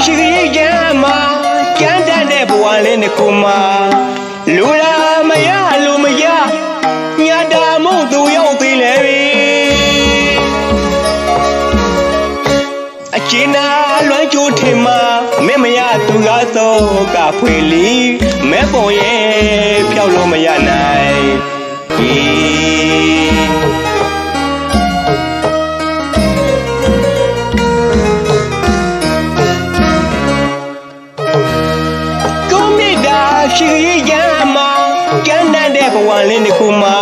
ရှိရဲ့ကြမှာကြမ်းတမ်းတဲ့ဘဝလေးတစ်ခုမှာလူလာမရလူမရညာတာမှုသူရောက်သေးလေအကျဉ်းနာလွမ်းကျိုးထင်မှာမင်းမရသူကားသောကဖွေလီမဲပုံရဲ့ဖြောက်လို့မရနိုင်ရှိရဲ့ကြမှာကြမ်းတမ်းတဲ့ဘဝလေးတစ်ခုမှာ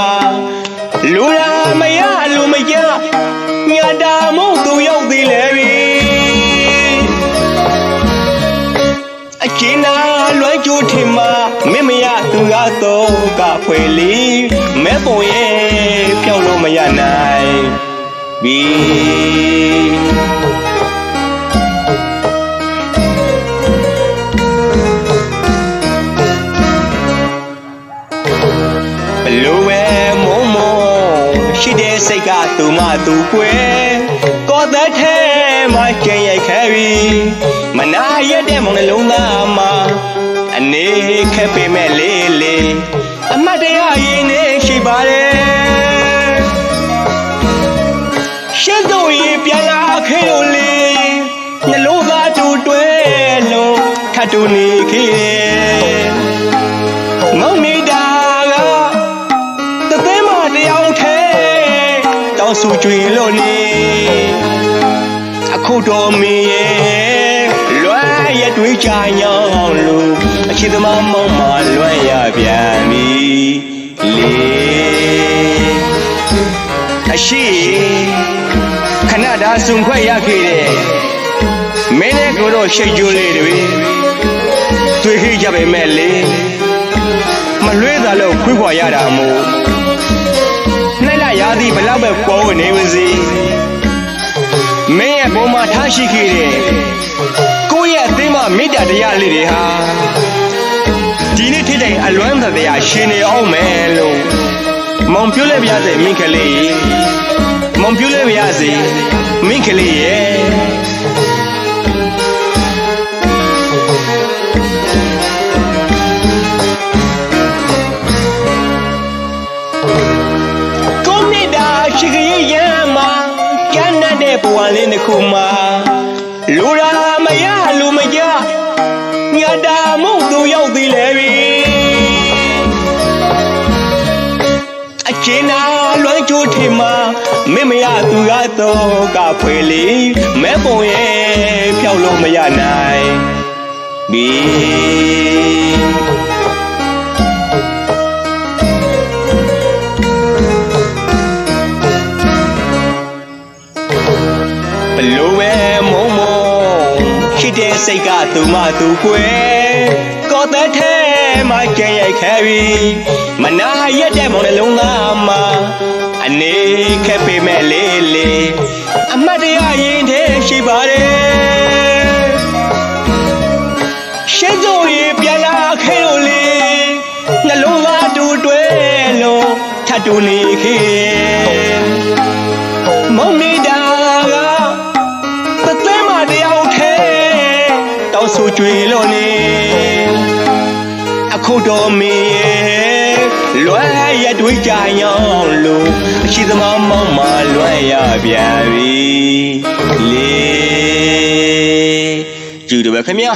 လူလာမရလူမရညာတာမှုသူရောက်သေးလေအကျဉ်းနာလွမ်းကျိုးထင်မှာမင်းမရသူကားတော့ကဖွယ်လီမဲပုံရဲ့ဖြောက်လို့မရနိုင်လူဝဲမုံမုံရှိတဲ့စိတ်ကသူမသူကွယ်ကောသက်ထဲမှာကျင်ရိုက်ခဲပြီးမနာရတဲ့မောင်နှလုံးသားမှာအနေခက်ပေမဲ့လေးလေးအမတ်တရားရင်းနေရှိပါတယ်ရှင်းသူရင်ပြန်လာခဲ့လို့လေနှလုံးသားတူတွဲလုံးထပ်တူနေခဲ့မောင်မိတာဆူကြွေလို့နေအခုတော်မင်းရဲ့လွမ်းရတွေးကြညောင်းလို့အချစ်သမားမောင်းမှလွမ်းရပြန်ပြီလေအရှိခဏတာစုံခွက်ရခဲ့တဲ့မင်းနဲ့ကိုတော့ရှိတ်ကြိုးလေးတွေတွေ့ခဲ့ကြပေမဲ့လေမလွဲတာလို့ခွေးခွာရတာမို့ရာသီဘလောက်ပဲပေါ်ဝင်နေပါစေမင်းရဲ့ပုံမှာထားရှိခဲ့တဲ့ကိုယ့်ရဲ့အသိမမေတ္တာတရားလေးတွေဟာဒီနေ့ထိတိုင်အလွမ်းတရားရှင်နေအောင်မယ်လို့မောင်ပြောလိုက်ပါစေမင်းကလေးမောင်ပြောလိုက်ပါစေမင်းကလေးရဲ့ရှိရဲ့ရမှာကြမ်းတမ်းတဲ့ဘဝလေးတစ်ခုမှာလူလာမရလူမရညာတာမှုသူရောက်သေးလေအကျဉ်းနာလွမ်းကျိုးထင်မှာမင်းမရသူကားတော့ကဖွယ်လီမဲပုံရဲ့ဖြောက်လို့မရနိုင်လူဝဲမုံမုံရှိတဲ့စိတ်ကသူမသူကွယ်ကောသက်ထဲမှာကျင်ရိုက်ခဲပြီးမနာရတဲ့မောင်နှလုံးသားမှာအနေခက်ပေမဲ့လေးလေးအမတ်တရားရင်ထဲရှိပါတယ်ရှင်းစိုးရင်ပြန်လာခဲ့လို့လေနှလုံးသားတူတွဲလို့ထပ်တူနေခဲ့မောင်နေတာဆူကြွေလို့နေအခုတော်မင်းရဲ့လွမ်းရတွေးကြညောင်းလို့အရှိသမားမောင်းမှလွမ်းရပြန်ပြီလေကျူတယ်ပဲခင်ဗျာ